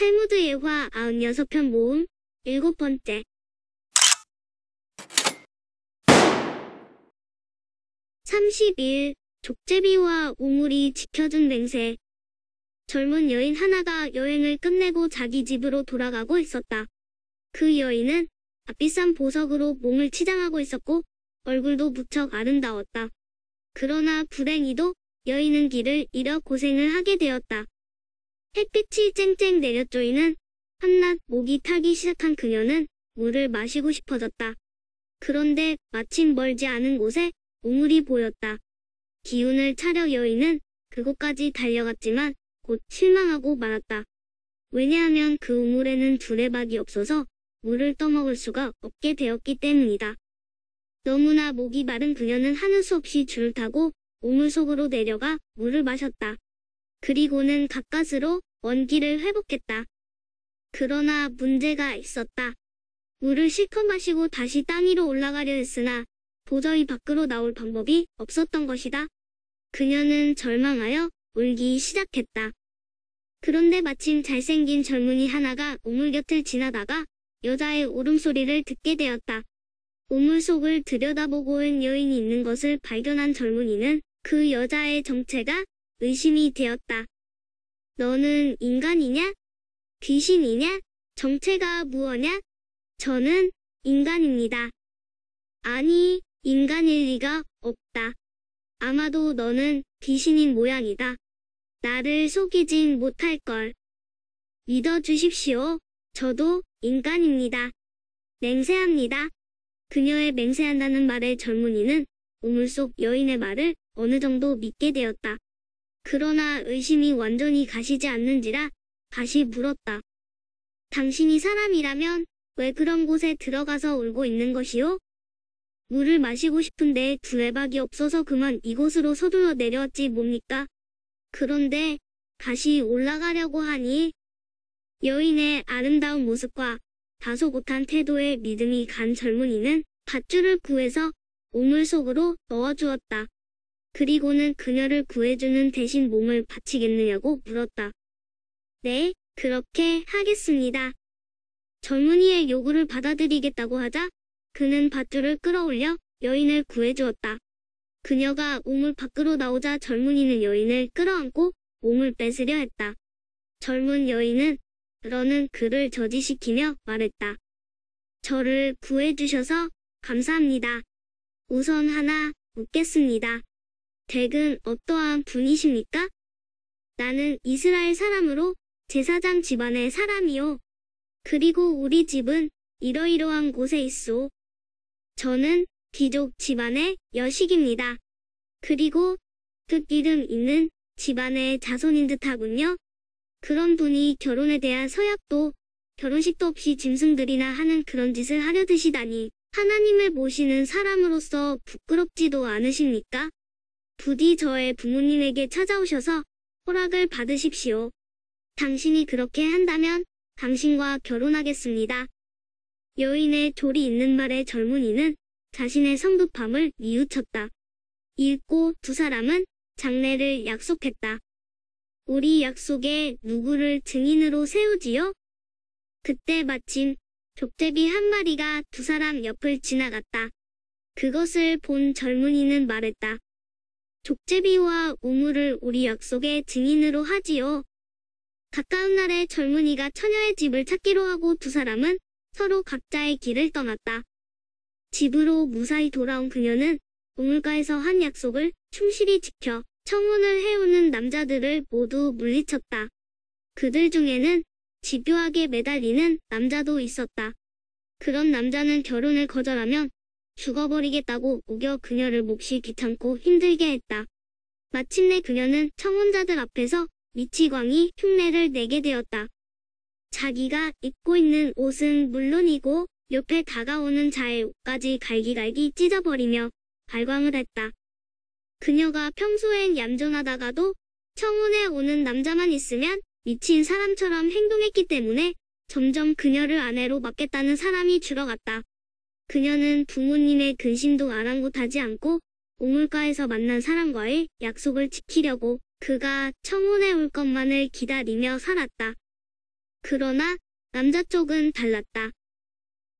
탈무드 예화 96편 모음 7번째. 31. 족제비와 우물이 지켜준 맹세. 젊은 여인 하나가 여행을 끝내고 자기 집으로 돌아가고 있었다. 그 여인은 값비싼 보석으로 몸을 치장하고 있었고 얼굴도 무척 아름다웠다. 그러나 불행히도 여인은 길을 잃어 고생을 하게 되었다. 햇빛이 쨍쨍 내려쪼이는 한낮 목이 타기 시작한 그녀는 물을 마시고 싶어졌다. 그런데 마침 멀지 않은 곳에 우물이 보였다. 기운을 차려 여인은 그곳까지 달려갔지만 곧 실망하고 말았다. 왜냐하면 그 우물에는 두레박이 없어서 물을 떠먹을 수가 없게 되었기 때문이다. 너무나 목이 마른 그녀는 하는 수 없이 줄을 타고 우물 속으로 내려가 물을 마셨다. 그리고는 가까스로 원기를 회복했다. 그러나 문제가 있었다. 물을 실컷 마시고 다시 땅 위로 올라가려 했으나 도저히 밖으로 나올 방법이 없었던 것이다. 그녀는 절망하여 울기 시작했다. 그런데 마침 잘생긴 젊은이 하나가 우물 곁을 지나다가 여자의 울음소리를 듣게 되었다. 우물 속을 들여다보고 온 여인이 있는 것을 발견한 젊은이는 그 여자의 정체가 의심이 되었다. 너는 인간이냐? 귀신이냐? 정체가 무엇냐? 저는 인간입니다. 아니, 인간일 리가 없다. 아마도 너는 귀신인 모양이다. 나를 속이진 못할걸. 믿어주십시오. 저도 인간입니다. 맹세합니다. 그녀의 맹세한다는 말에 젊은이는 우물 속 여인의 말을 어느 정도 믿게 되었다. 그러나 의심이 완전히 가시지 않는지라 다시 물었다. 당신이 사람이라면 왜 그런 곳에 들어가서 울고 있는 것이오? 물을 마시고 싶은데 두레박이 없어서 그만 이곳으로 서둘러 내려왔지 뭡니까? 그런데 다시 올라가려고 하니 여인의 아름다운 모습과 다소 못한 태도에 믿음이 간 젊은이는 밧줄을 구해서 우물 속으로 넣어주었다. 그리고는 그녀를 구해주는 대신 몸을 바치겠느냐고 물었다. 네, 그렇게 하겠습니다. 젊은이의 요구를 받아들이겠다고 하자 그는 밧줄을 끌어올려 여인을 구해주었다. 그녀가 우물 밖으로 나오자 젊은이는 여인을 끌어안고 몸을 뺏으려 했다. 젊은 여인은 그러는 그를 저지시키며 말했다. 저를 구해주셔서 감사합니다. 우선 하나 묻겠습니다. 댁은 어떠한 분이십니까? 나는 이스라엘 사람으로 제사장 집안의 사람이요. 그리고 우리 집은 이러이러한 곳에 있소. 저는 귀족 집안의 여식입니다. 그리고 뜻 이름 있는 집안의 자손인 듯하군요. 그런 분이 결혼에 대한 서약도 결혼식도 없이 짐승들이나 하는 그런 짓을 하려 드시다니 하나님을 모시는 사람으로서 부끄럽지도 않으십니까? 부디 저의 부모님에게 찾아오셔서 허락을 받으십시오. 당신이 그렇게 한다면 당신과 결혼하겠습니다. 여인의 조리 있는 말에 젊은이는 자신의 성급함을 뉘우쳤다. 읽고 두 사람은 장례를 약속했다. 우리 약속에 누구를 증인으로 세우지요? 그때 마침 족제비 한 마리가 두 사람 옆을 지나갔다. 그것을 본 젊은이는 말했다. 족제비와 우물을 우리 약속의 증인으로 하지요. 가까운 날에 젊은이가 처녀의 집을 찾기로 하고 두 사람은 서로 각자의 길을 떠났다. 집으로 무사히 돌아온 그녀는 우물가에서 한 약속을 충실히 지켜 청혼을 해오는 남자들을 모두 물리쳤다. 그들 중에는 집요하게 매달리는 남자도 있었다. 그런 남자는 결혼을 거절하면 죽어버리겠다고 우겨 그녀를 몹시 귀찮고 힘들게 했다. 마침내 그녀는 청혼자들 앞에서 미치광이 흉내를 내게 되었다. 자기가 입고 있는 옷은 물론이고 옆에 다가오는 자의 옷까지 갈기갈기 찢어버리며 발광을 했다. 그녀가 평소엔 얌전하다가도 청혼에 오는 남자만 있으면 미친 사람처럼 행동했기 때문에 점점 그녀를 아내로 맡겠다는 사람이 줄어갔다. 그녀는 부모님의 근심도 아랑곳하지 않고 우물가에서 만난 사람과의 약속을 지키려고 그가 청혼에 올 것만을 기다리며 살았다. 그러나 남자 쪽은 달랐다.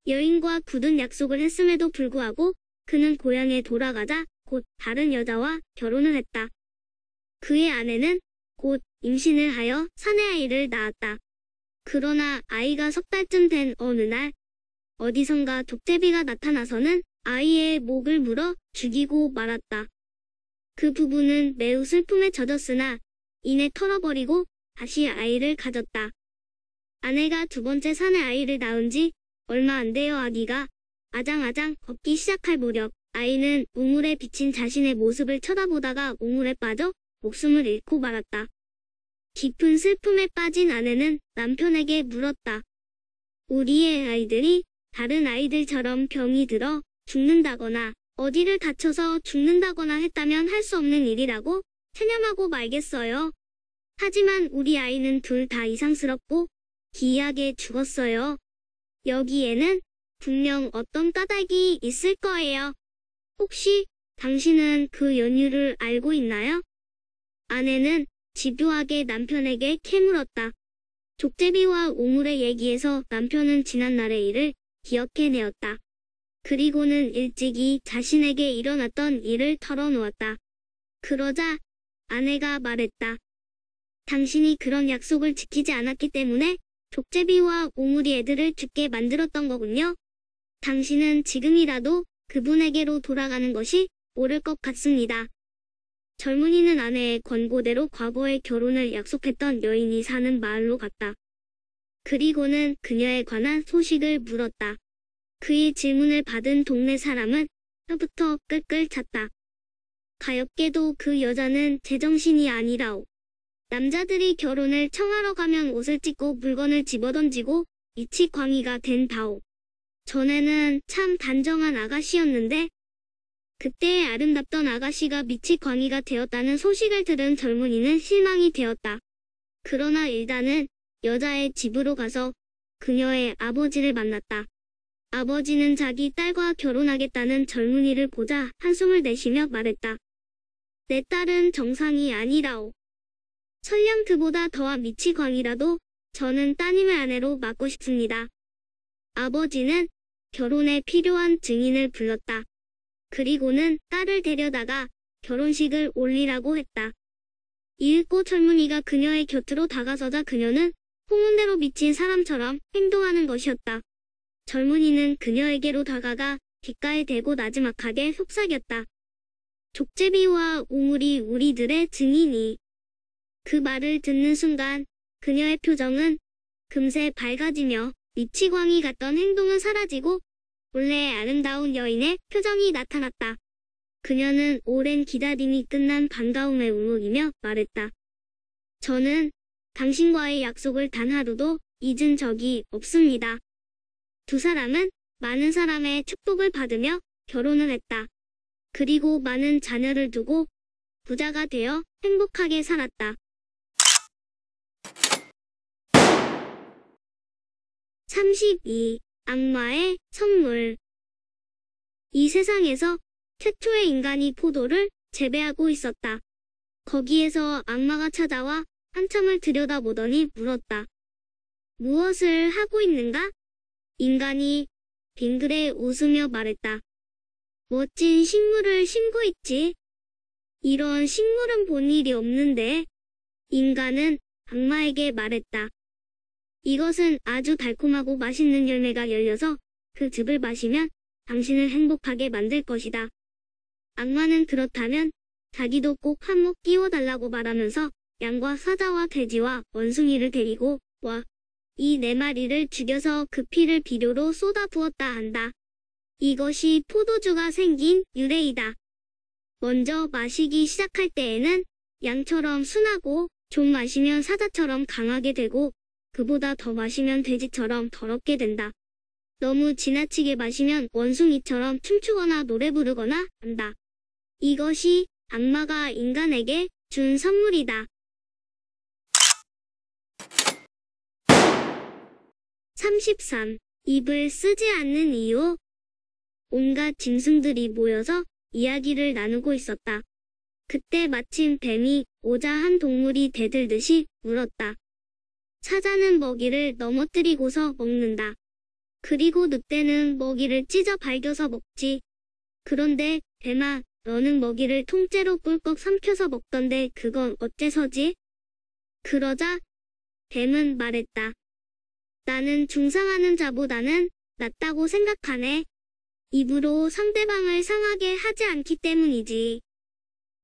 여인과 굳은 약속을 했음에도 불구하고 그는 고향에 돌아가자 곧 다른 여자와 결혼을 했다. 그의 아내는 곧 임신을 하여 사내 아이를 낳았다. 그러나 아이가 석 달쯤 된 어느 날 어디선가 족제비가 나타나서는 아이의 목을 물어 죽이고 말았다. 그 부부는 매우 슬픔에 젖었으나 이내 털어버리고 다시 아이를 가졌다. 아내가 두 번째 사내 아이를 낳은 지 얼마 안 되어 아기가 아장아장 걷기 시작할 무렵 아이는 우물에 비친 자신의 모습을 쳐다보다가 우물에 빠져 목숨을 잃고 말았다. 깊은 슬픔에 빠진 아내는 남편에게 물었다. 우리의 아이들이 다른 아이들처럼 병이 들어 죽는다거나 어디를 다쳐서 죽는다거나 했다면 할 수 없는 일이라고 체념하고 말겠어요. 하지만 우리 아이는 둘 다 이상스럽고 기이하게 죽었어요. 여기에는 분명 어떤 까닭이 있을 거예요. 혹시 당신은 그 연유를 알고 있나요? 아내는 집요하게 남편에게 캐물었다. 족제비와 우물의 얘기에서 남편은 지난날의 일을 기억해내었다. 그리고는 일찍이 자신에게 일어났던 일을 털어놓았다. 그러자 아내가 말했다. 당신이 그런 약속을 지키지 않았기 때문에 족제비와 우물이 애들을 죽게 만들었던 거군요. 당신은 지금이라도 그분에게로 돌아가는 것이 옳을 것 같습니다. 젊은이는 아내의 권고대로 과거에 결혼을 약속했던 여인이 사는 마을로 갔다. 그리고는 그녀에 관한 소식을 물었다. 그의 질문을 받은 동네 사람은 혀부터 끌끌 찼다. 가엾게도 그 여자는 제정신이 아니라오. 남자들이 결혼을 청하러 가면 옷을 찢고 물건을 집어던지고 이치광이가 된다오. 전에는 참 단정한 아가씨였는데 그때의 아름답던 아가씨가 미치광이가 되었다는 소식을 들은 젊은이는 실망이 되었다. 그러나 일단은 여자의 집으로 가서 그녀의 아버지를 만났다. 아버지는 자기 딸과 결혼하겠다는 젊은이를 보자 한숨을 내쉬며 말했다. 내 딸은 정상이 아니라오. 설령 그보다 더한 미치광이라도 저는 따님의 아내로 맡고 싶습니다. 아버지는 결혼에 필요한 증인을 불렀다. 그리고는 딸을 데려다가 결혼식을 올리라고 했다. 이윽고 젊은이가 그녀의 곁으로 다가서자 그녀는 홍은대로 미친 사람처럼 행동하는 것이었다. 젊은이는 그녀에게로 다가가 귓가에 대고 나지막하게 속삭였다. 족제비와 우물이 우리들의 증인이. 그 말을 듣는 순간 그녀의 표정은 금세 밝아지며 미치광이 같던 행동은 사라지고 본래의 아름다운 여인의 표정이 나타났다. 그녀는 오랜 기다림이 끝난 반가움에 울먹이며 말했다. 저는 당신과의 약속을 단 하루도 잊은 적이 없습니다. 두 사람은 많은 사람의 축복을 받으며 결혼을 했다. 그리고 많은 자녀를 두고 부자가 되어 행복하게 살았다. 32. 악마의 선물. 이 세상에서 최초의 인간이 포도를 재배하고 있었다. 거기에서 악마가 찾아와 한참을 들여다보더니 물었다. 무엇을 하고 있는가? 인간이 빙그레 웃으며 말했다. 멋진 식물을 심고 있지. 이런 식물은 본 일이 없는데. 인간은 악마에게 말했다. 이것은 아주 달콤하고 맛있는 열매가 열려서 그 즙을 마시면 당신을 행복하게 만들 것이다. 악마는 그렇다면 자기도 꼭 한몫 끼워달라고 말하면서 양과 사자와 돼지와 원숭이를 데리고 와 이 네 마리를 죽여서 그 피를 비료로 쏟아 부었다 한다. 이것이 포도주가 생긴 유래이다. 먼저 마시기 시작할 때에는 양처럼 순하고 좀 마시면 사자처럼 강하게 되고 그보다 더 마시면 돼지처럼 더럽게 된다. 너무 지나치게 마시면 원숭이처럼 춤추거나 노래 부르거나 한다. 이것이 악마가 인간에게 준 선물이다. 33. 입을 쓰지 않는 이유. 온갖 짐승들이 모여서 이야기를 나누고 있었다. 그때 마침 뱀이 오자 한 동물이 대들듯이 물었다. 사자는 먹이를 넘어뜨리고서 먹는다. 그리고 늑대는 먹이를 찢어 발겨서 먹지. 그런데 뱀아, 너는 먹이를 통째로 꿀꺽 삼켜서 먹던데 그건 어째서지? 그러자 뱀은 말했다. 나는 중상하는 자보다는 낫다고 생각하네. 입으로 상대방을 상하게 하지 않기 때문이지.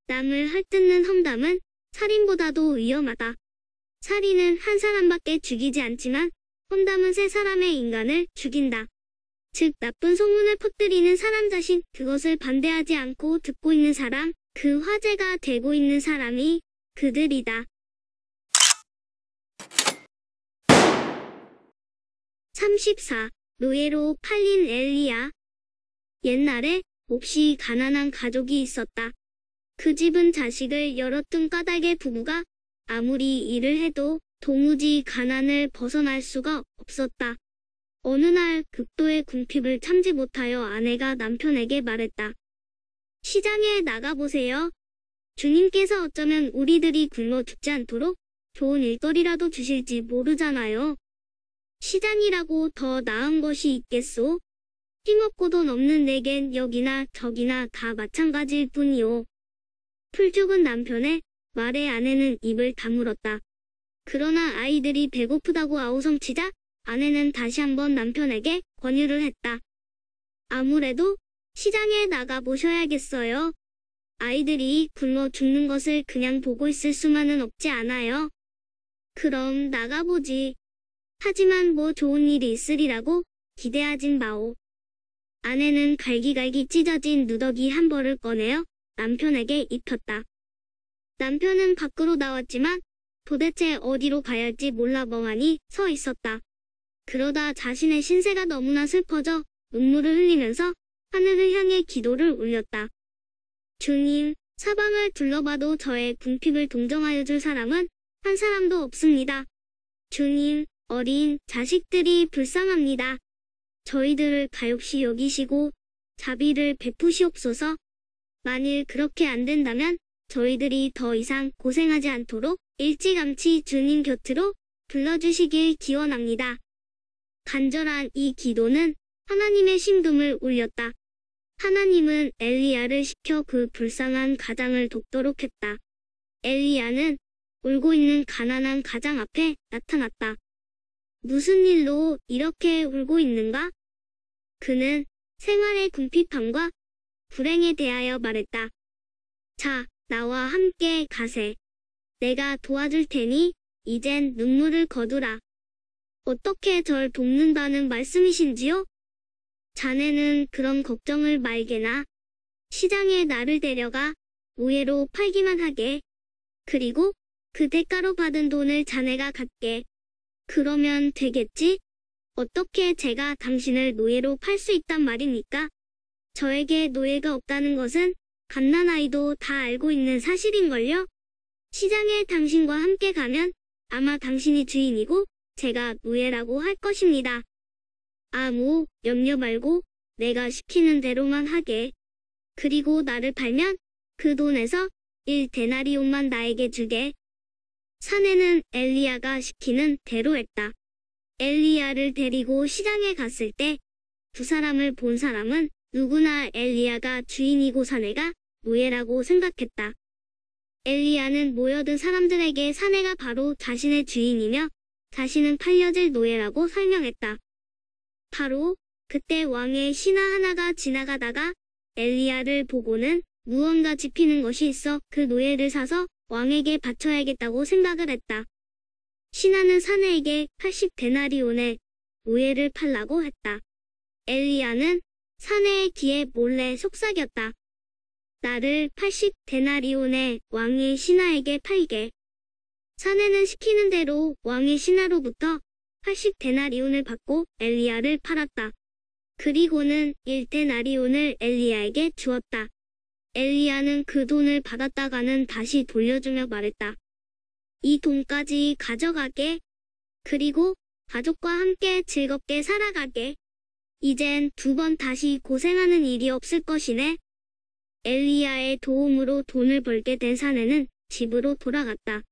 남을 헐뜯는 험담은 살인보다도 위험하다. 살인은 한 사람밖에 죽이지 않지만 험담은 세 사람의 인간을 죽인다. 즉 나쁜 소문을 퍼뜨리는 사람 자신, 그것을 반대하지 않고 듣고 있는 사람, 그 화제가 되고 있는 사람이 그들이다. 34. 노예로 팔린 엘리야. 옛날에 몹시 가난한 가족이 있었다. 그 집은 자식을 열어둔 까닭의 부부가 아무리 일을 해도 도무지 가난을 벗어날 수가 없었다. 어느 날 극도의 궁핍을 참지 못하여 아내가 남편에게 말했다. 시장에 나가보세요. 주님께서 어쩌면 우리들이 굶어 죽지 않도록 좋은 일거리라도 주실지 모르잖아요. 시장이라고 더 나은 것이 있겠소? 힘없고 돈 없는 내겐 여기나 저기나 다 마찬가지일 뿐이오. 풀죽은 남편의 말에 아내는 입을 다물었다. 그러나 아이들이 배고프다고 아우성치자 아내는 다시 한번 남편에게 권유를 했다. 아무래도 시장에 나가 보셔야겠어요. 아이들이 굶어 죽는 것을 그냥 보고 있을 수만은 없지 않아요. 그럼 나가보지. 하지만 뭐 좋은 일이 있으리라고 기대하진 마오. 아내는 갈기갈기 찢어진 누더기 한 벌을 꺼내어 남편에게 입혔다. 남편은 밖으로 나왔지만 도대체 어디로 가야 할지 몰라 멍하니 서 있었다. 그러다 자신의 신세가 너무나 슬퍼져 눈물을 흘리면서 하늘을 향해 기도를 올렸다. 주님, 사방을 둘러봐도 저의 궁핍을 동정하여 줄 사람은 한 사람도 없습니다. 주님, 어린 자식들이 불쌍합니다. 저희들을 가엾이 여기시고 자비를 베푸시옵소서. 만일 그렇게 안 된다면 저희들이 더 이상 고생하지 않도록 일찌감치 주님 곁으로 불러주시길 기원합니다. 간절한 이 기도는 하나님의 심금을 울렸다. 하나님은 엘리야를 시켜 그 불쌍한 가장을 돕도록 했다. 엘리야는 울고 있는 가난한 가장 앞에 나타났다. 무슨 일로 이렇게 울고 있는가? 그는 생활의 궁핍함과 불행에 대하여 말했다. 자, 나와 함께 가세. 내가 도와줄 테니 이젠 눈물을 거두라. 어떻게 절 돕는다는 말씀이신지요? 자네는 그런 걱정을 말게나. 시장에 나를 데려가 노예로 팔기만 하게. 그리고 그 대가로 받은 돈을 자네가 갖게. 그러면 되겠지? 어떻게 제가 당신을 노예로 팔 수 있단 말입니까? 저에게 노예가 없다는 것은 갓난아이도 다 알고 있는 사실인걸요? 시장에 당신과 함께 가면 아마 당신이 주인이고 제가 노예라고 할 것입니다. 아무 염려 말고 내가 시키는 대로만 하게. 그리고 나를 팔면 그 돈에서 1데나리온만 나에게 주게. 사내는 엘리야가 시키는 대로 했다. 엘리야를 데리고 시장에 갔을 때 두 사람을 본 사람은 누구나 엘리야가 주인이고 사내가 노예라고 생각했다. 엘리야는 모여든 사람들에게 사내가 바로 자신의 주인이며 자신은 팔려질 노예라고 설명했다. 바로 그때 왕의 신하 하나가 지나가다가 엘리야를 보고는 무언가 짚히는 것이 있어 그 노예를 사서 왕에게 바쳐야겠다고 생각을 했다. 신하는 사내에게 80데나리온의 노예를 팔라고 했다. 엘리야는 사내의 귀에 몰래 속삭였다. 나를 80데나리온의 왕의 신하에게 팔게. 사내는 시키는 대로 왕의 신하로부터 80데나리온을 받고 엘리야를 팔았다. 그리고는 1데나리온을 엘리야에게 주었다. 엘리야는 그 돈을 받았다가는 다시 돌려주며 말했다. 이 돈까지 가져가게. 그리고 가족과 함께 즐겁게 살아가게. 이젠 두 번 다시 고생하는 일이 없을 것이네. 엘리야의 도움으로 돈을 벌게 된 사내는 집으로 돌아갔다.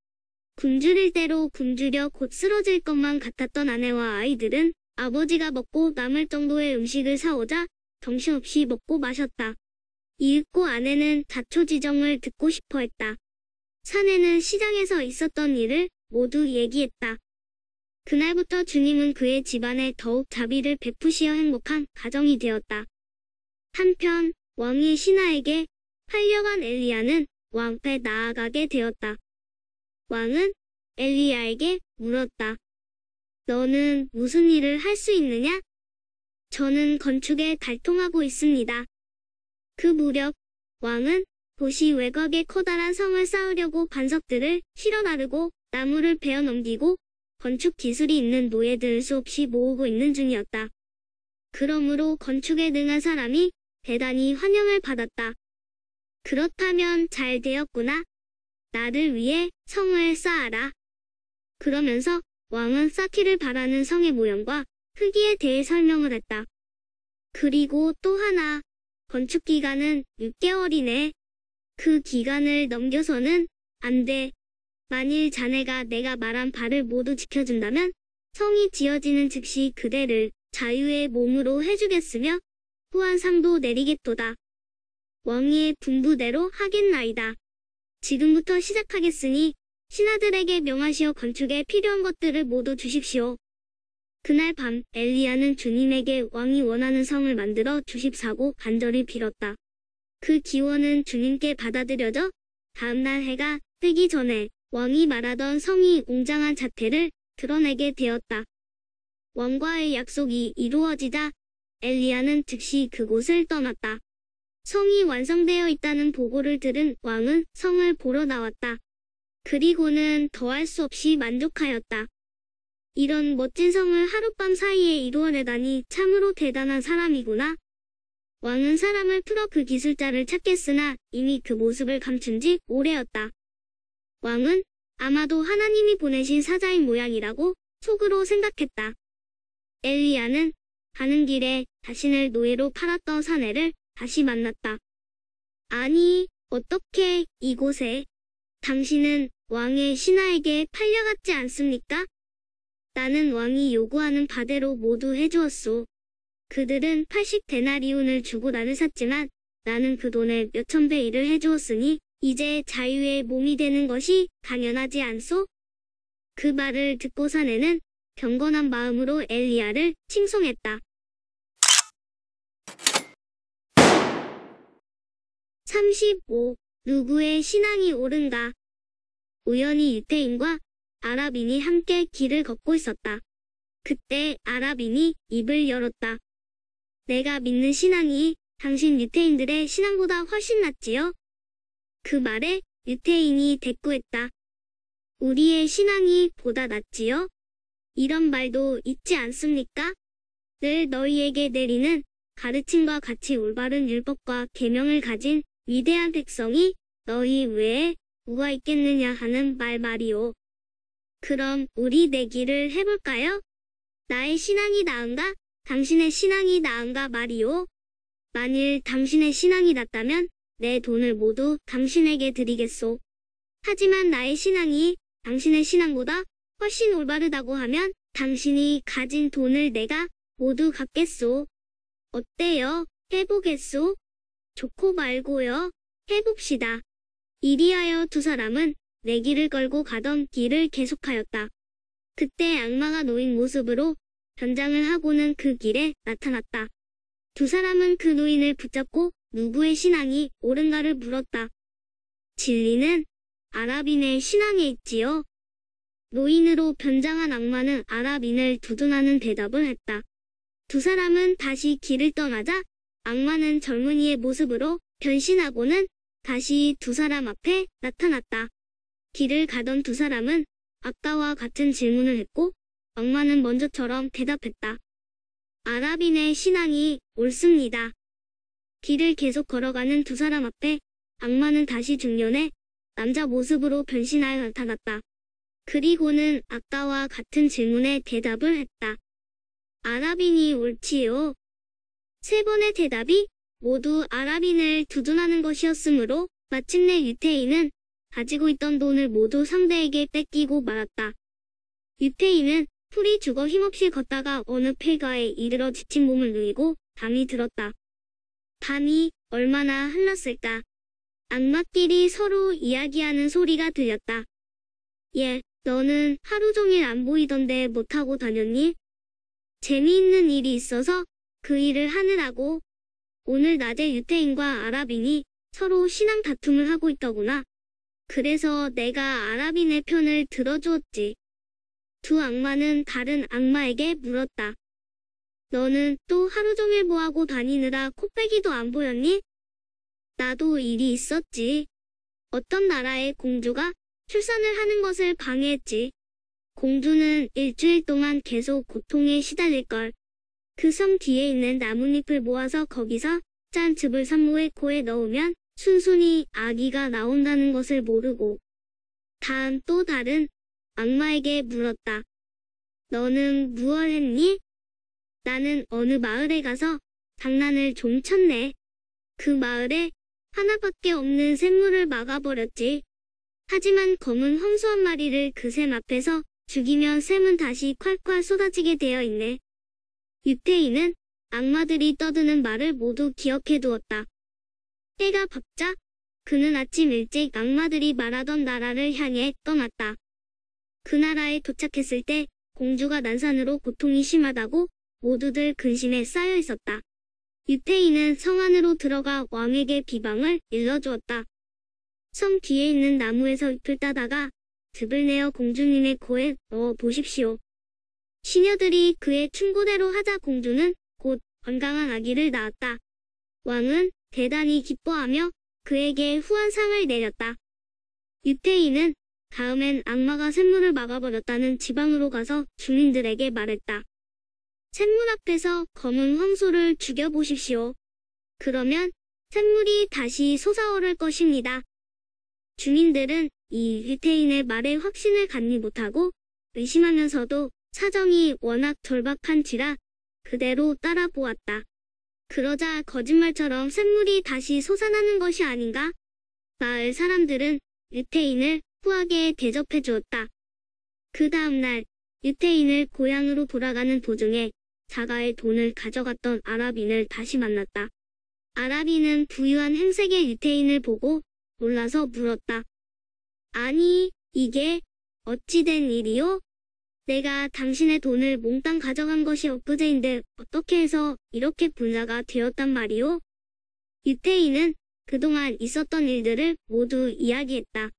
굶주릴 대로 굶주려 곧 쓰러질 것만 같았던 아내와 아이들은 아버지가 먹고 남을 정도의 음식을 사오자 정신없이 먹고 마셨다. 이윽고 아내는 자초지정을 듣고 싶어 했다. 사내는 시장에서 있었던 일을 모두 얘기했다. 그날부터 주님은 그의 집안에 더욱 자비를 베푸시어 행복한 가정이 되었다. 한편 왕이 신하에게 팔려간 엘리야는 왕 앞에 나아가게 되었다. 왕은 엘리야에게 물었다. 너는 무슨 일을 할 수 있느냐? 저는 건축에 갈통하고 있습니다. 그 무렵 왕은 도시 외곽에 커다란 성을 쌓으려고 반석들을 실어 나르고 나무를 베어 넘기고 건축 기술이 있는 노예들을 수없이 모으고 있는 중이었다. 그러므로 건축에 능한 사람이 대단히 환영을 받았다. 그렇다면 잘 되었구나. 나를 위해 성을 쌓아라. 그러면서 왕은 쌓기를 바라는 성의 모형과 크기에 대해 설명을 했다. 그리고 또 하나, 건축 기간은 6개월이네. 그 기간을 넘겨서는 안 돼. 만일 자네가 내가 말한 바를 모두 지켜준다면 성이 지어지는 즉시 그대를 자유의 몸으로 해주겠으며 후한 상도 내리겠도다. 왕의 분부대로 하겠나이다. 지금부터 시작하겠으니 신하들에게 명하시어 건축에 필요한 것들을 모두 주십시오. 그날 밤 엘리야는 주님에게 왕이 원하는 성을 만들어 주십사고 간절히 빌었다. 그 기원은 주님께 받아들여져 다음날 해가 뜨기 전에 왕이 말하던 성이 웅장한 자태를 드러내게 되었다. 왕과의 약속이 이루어지자 엘리야는 즉시 그곳을 떠났다. 성이 완성되어 있다는 보고를 들은 왕은 성을 보러 나왔다. 그리고는 더할 수 없이 만족하였다. 이런 멋진 성을 하룻밤 사이에 이루어내다니 참으로 대단한 사람이구나. 왕은 사람을 풀어 그 기술자를 찾겠으나 이미 그 모습을 감춘 지 오래였다. 왕은 아마도 하나님이 보내신 사자인 모양이라고 속으로 생각했다. 엘리야는 가는 길에 자신을 노예로 팔았던 사내를 다시 만났다. 아니, 어떻게 이곳에? 당신은 왕의 신하에게 팔려갔지 않습니까? 나는 왕이 요구하는 바대로 모두 해주었소. 그들은 80데나리온을 주고 나를 샀지만 나는 그 돈의 몇천 배 일을 해주었으니 이제 자유의 몸이 되는 것이 당연하지 않소? 그 말을 듣고 사내는 경건한 마음으로 엘리야를 칭송했다. 35. 누구의 신앙이 옳은가? 우연히 유태인과 아랍인이 함께 길을 걷고 있었다. 그때 아랍인이 입을 열었다. 내가 믿는 신앙이 당신 유태인들의 신앙보다 훨씬 낫지요? 그 말에 유태인이 대꾸했다. 우리의 신앙이 보다 낫지요? 이런 말도 있지 않습니까? 늘 너희에게 내리는 가르침과 같이 올바른 율법과 계명을 가진 위대한 백성이 너희 외에 누가 있겠느냐 하는 말이오. 그럼 우리 내기를 해볼까요? 나의 신앙이 나은가? 당신의 신앙이 나은가 말이오. 만일 당신의 신앙이 낫다면 내 돈을 모두 당신에게 드리겠소. 하지만 나의 신앙이 당신의 신앙보다 훨씬 올바르다고 하면 당신이 가진 돈을 내가 모두 갚겠소. 어때요? 해보겠소? 좋고 말고요. 해봅시다. 이리하여 두 사람은 내기를 걸고 가던 길을 계속하였다. 그때 악마가 노인 모습으로 변장을 하고는 그 길에 나타났다. 두 사람은 그 노인을 붙잡고 누구의 신앙이 옳은가를 물었다. 진리는 아랍인의 신앙에 있지요. 노인으로 변장한 악마는 아랍인을 두둔하는 대답을 했다. 두 사람은 다시 길을 떠나자 악마는 젊은이의 모습으로 변신하고는 다시 두 사람 앞에 나타났다. 길을 가던 두 사람은 아까와 같은 질문을 했고 악마는 먼저처럼 대답했다. 아랍인의 신앙이 옳습니다. 길을 계속 걸어가는 두 사람 앞에 악마는 다시 중년의 남자 모습으로 변신하여 나타났다. 그리고는 아까와 같은 질문에 대답을 했다. 아랍인이 옳지요. 세 번의 대답이 모두 아랍인을 두둔하는 것이었으므로 마침내 유태인은 가지고 있던 돈을 모두 상대에게 뺏기고 말았다. 유태인은 풀이 죽어 힘없이 걷다가 어느 폐가에 이르러 지친 몸을 누이고 밤이 들었다. 밤이 얼마나 흘렀을까. 악마끼리 서로 이야기하는 소리가 들렸다. 얘, 너는 하루 종일 안 보이던데 못하고 다녔니? 재미있는 일이 있어서 그 일을 하느라고. 오늘 낮에 유태인과 아랍인이 서로 신앙 다툼을 하고 있더구나. 그래서 내가 아랍인의 편을 들어주었지. 두 악마는 다른 악마에게 물었다. 너는 또 하루 종일 뭐하고 다니느라 코빼기도 안 보였니? 나도 일이 있었지. 어떤 나라의 공주가 출산을 하는 것을 방해했지. 공주는 일주일 동안 계속 고통에 시달릴걸. 그 섬 뒤에 있는 나뭇잎을 모아서 거기서 짠 즙을 산모의 코에 넣으면 순순히 아기가 나온다는 것을 모르고. 다음 또 다른 악마에게 물었다. 너는 무얼 했니? 나는 어느 마을에 가서 장난을 좀 쳤네. 그 마을에 하나밖에 없는 샘물을 막아버렸지. 하지만 검은 황소 한 마리를 그 샘 앞에서 죽이면 샘은 다시 콸콸 쏟아지게 되어 있네. 유태인은 악마들이 떠드는 말을 모두 기억해 두었다. 해가 밝자 그는 아침 일찍 악마들이 말하던 나라를 향해 떠났다. 그 나라에 도착했을 때 공주가 난산으로 고통이 심하다고 모두들 근심에 쌓여 있었다. 유태인은 성 안으로 들어가 왕에게 비방을 일러주었다. 성 뒤에 있는 나무에서 잎을 따다가 즙을 내어 공주님의 코에 넣어 보십시오. 시녀들이 그의 충고대로 하자 공주는 곧 건강한 아기를 낳았다. 왕은 대단히 기뻐하며 그에게 후한상을 내렸다. 유태인은 다음엔 악마가 샘물을 막아버렸다는 지방으로 가서 주민들에게 말했다. 샘물 앞에서 검은 황소를 죽여보십시오. 그러면 샘물이 다시 솟아오를 것입니다. 주민들은 이 유태인의 말에 확신을 갖지 못하고 의심하면서도 사정이 워낙 절박한지라 그대로 따라보았다. 그러자 거짓말처럼 샘물이 다시 솟아나는 것이 아닌가? 마을 사람들은 유태인을 후하게 대접해 주었다. 그 다음날 유태인을 고향으로 돌아가는 도중에 자가의 돈을 가져갔던 아랍인을 다시 만났다. 아랍인은 부유한 행색의 유태인을 보고 놀라서 물었다. 아니, 이게 어찌 된 일이요? 내가 당신의 돈을 몽땅 가져간 것이 엊그제인데 어떻게 해서 이렇게 부자가 되었단 말이오? 유태인은 그동안 있었던 일들을 모두 이야기했다.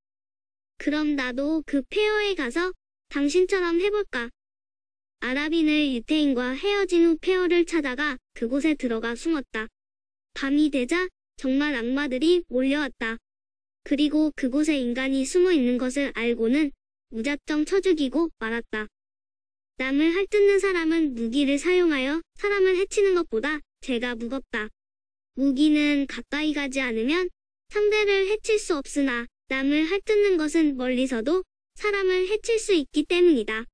그럼 나도 그 폐허에 가서 당신처럼 해볼까? 아랍인을 유태인과 헤어진 후 폐허를 찾아가 그곳에 들어가 숨었다. 밤이 되자 정말 악마들이 몰려왔다. 그리고 그곳에 인간이 숨어 있는 것을 알고는 무작정 쳐 죽이고 말았다. 남을 핥뜯는 사람은 무기를 사용하여 사람을 해치는 것보다 죄가 무겁다. 무기는 가까이 가지 않으면 상대를 해칠 수 없으나 남을 핥뜯는 것은 멀리서도 사람을 해칠 수 있기 때문이다.